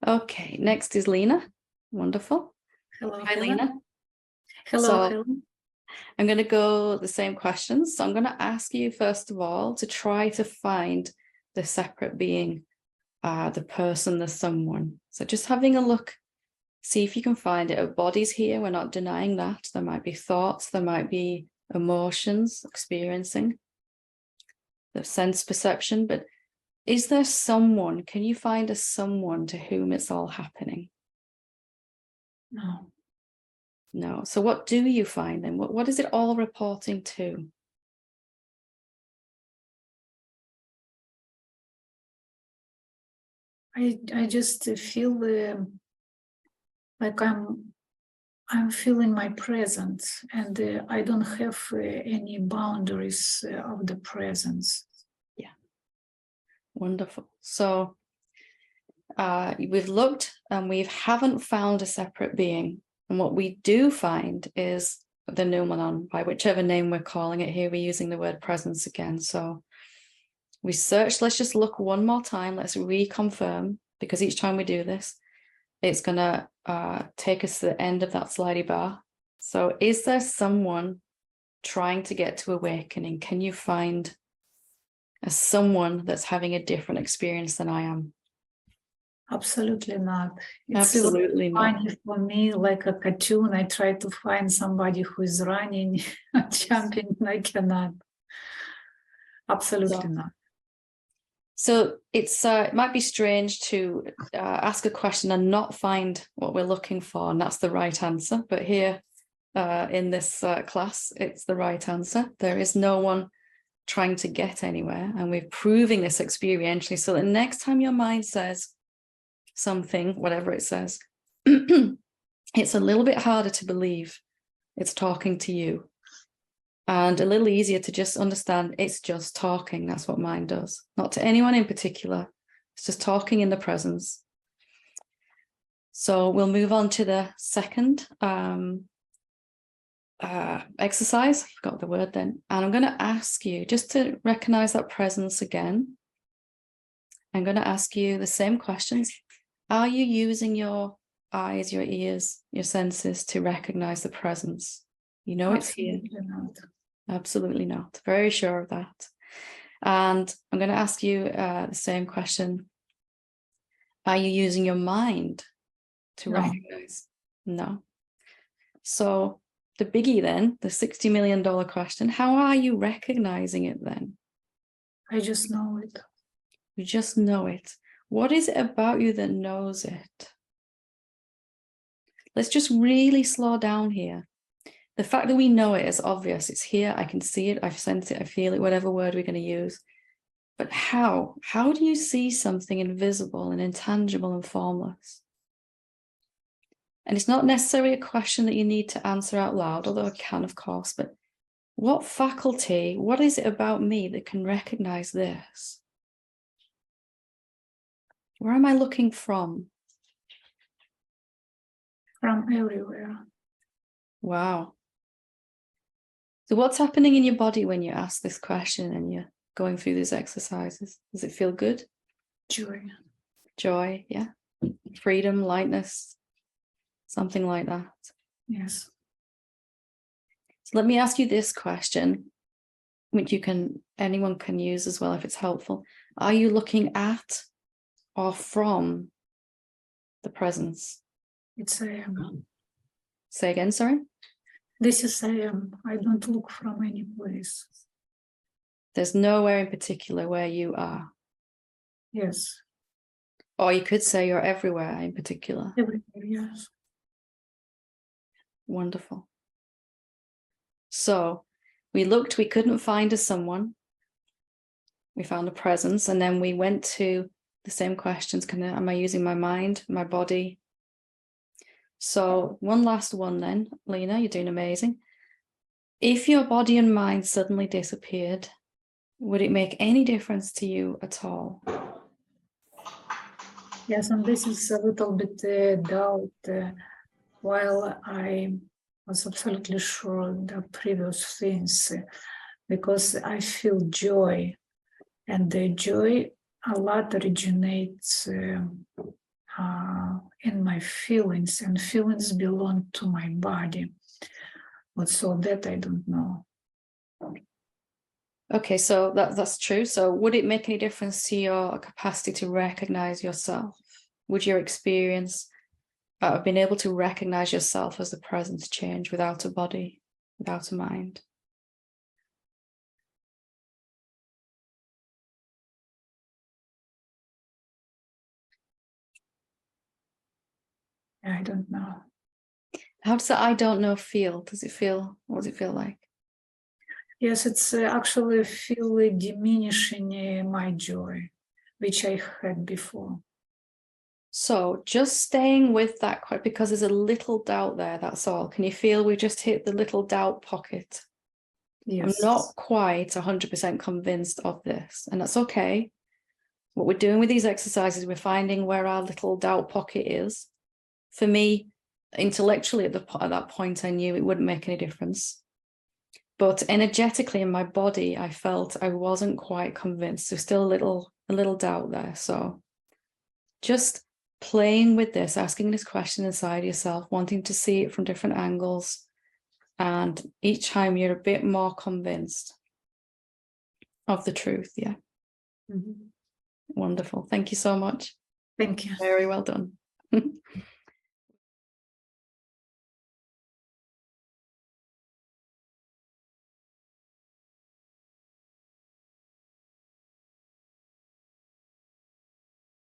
Okay, next is Lena. Wonderful. Hello, Hi, Helen. Lena. Hello, Helen. I'm going to go the same questions. So I'm going to ask you, first of all, to try to find the separate being, the person, the someone. So just having a look, see if you can find it. Our body's here. We're not denying that. There might be thoughts. There might be emotions, experiencing, the sense perception. But is there someone? Can you find a someone to whom it's all happening? No. No. So what do you find then? What is it all reporting to? I just feel like I'm feeling my presence, and I don't have any boundaries of the presence. Yeah. Wonderful. So we've looked and we haven't found a separate being. And what we do find is the noumenon, by whichever name we're calling it. Here we're using the word presence again. So we search, let's just look one more time. Let's reconfirm, because each time we do this, it's going to take us to the end of that slidey bar. So is there someone trying to get to awakening? Can you find someone that's having a different experience than I am? Absolutely not. It's Absolutely not. funny for me, like a cartoon. I try to find somebody who is running, jumping, and I cannot. Absolutely not. So it's it might be strange to ask a question and not find what we're looking for, and that's the right answer. But here in this class, it's the right answer. There is no one trying to get anywhere, and we're proving this experientially. So the next time your mind says something, whatever it says, it's a little bit harder to believe it's talking to you, and a little easier to just understand it's just talking. That's what mind does. Not to anyone in particular. It's just talking in the presence. So we'll move on to the second exercise. I forgot the word then. And I'm going to ask you just to recognize that presence again. I'm going to ask you the same questions. Are you using your eyes, your ears, your senses to recognize the presence? You know it's here. Not. Absolutely not. Very sure of that. And I'm going to ask you the same question. Are you using your mind to recognize? No. So the biggie then, the $60 million question, how are you recognizing it then? I just know it. You just know it. What is it about you that knows it? Let's just really slow down here. The fact that we know it is obvious. It's here. I can see it. I sense it. I feel it, whatever word we're going to use. But how? How do you see something invisible and intangible and formless? And it's not necessarily a question that you need to answer out loud, although I can, of course. But what faculty, what is it about me that can recognize this? Where am I looking from? From everywhere. Wow. So what's happening in your body when you ask this question and you're going through these exercises? Does it feel good? Joy. Joy, yeah. Freedom, lightness, something like that. Yes. So let me ask you this question, which anyone can use as well if it's helpful. Are you looking at or from the presence? It's I am. Say again, sorry? This is I am. I don't look from any place. There's nowhere in particular where you are. Yes. Or you could say you're everywhere in particular. Everywhere, yes. Wonderful. So we looked, we couldn't find a someone. We found a presence, and then we went to the same questions. Am I using my mind, my body? So one last one then, Lena, you're doing amazing. If your body and mind suddenly disappeared, would it make any difference to you at all? Yes, and this is a little bit doubt. While I was absolutely sure the previous things, because I feel joy, and the joy a lot originates in my feelings, and feelings belong to my body. But so that I don't know. Okay, so that's true. So would it make any difference to your capacity to recognize yourself? Would your experience of being able to recognize yourself as the presence change without a body, without a mind? I don't know. How does that I don't know feel? Does it feel, what does it feel like? Yes, it's actually feel diminishing my joy, which I had before. So just staying with that, because there's a little doubt there, that's all. Can you feel we just hit the little doubt pocket? Yes. I'm not quite 100% convinced of this, and that's okay. What we're doing with these exercises, we're finding where our little doubt pocket is. For me, intellectually at that point, I knew it wouldn't make any difference. But energetically in my body, I felt I wasn't quite convinced. There's still a little doubt there. So just playing with this, asking this question inside yourself, wanting to see it from different angles. And each time you're a bit more convinced of the truth. Yeah. Mm-hmm. Wonderful. Thank you so much. Thank you. Very well done.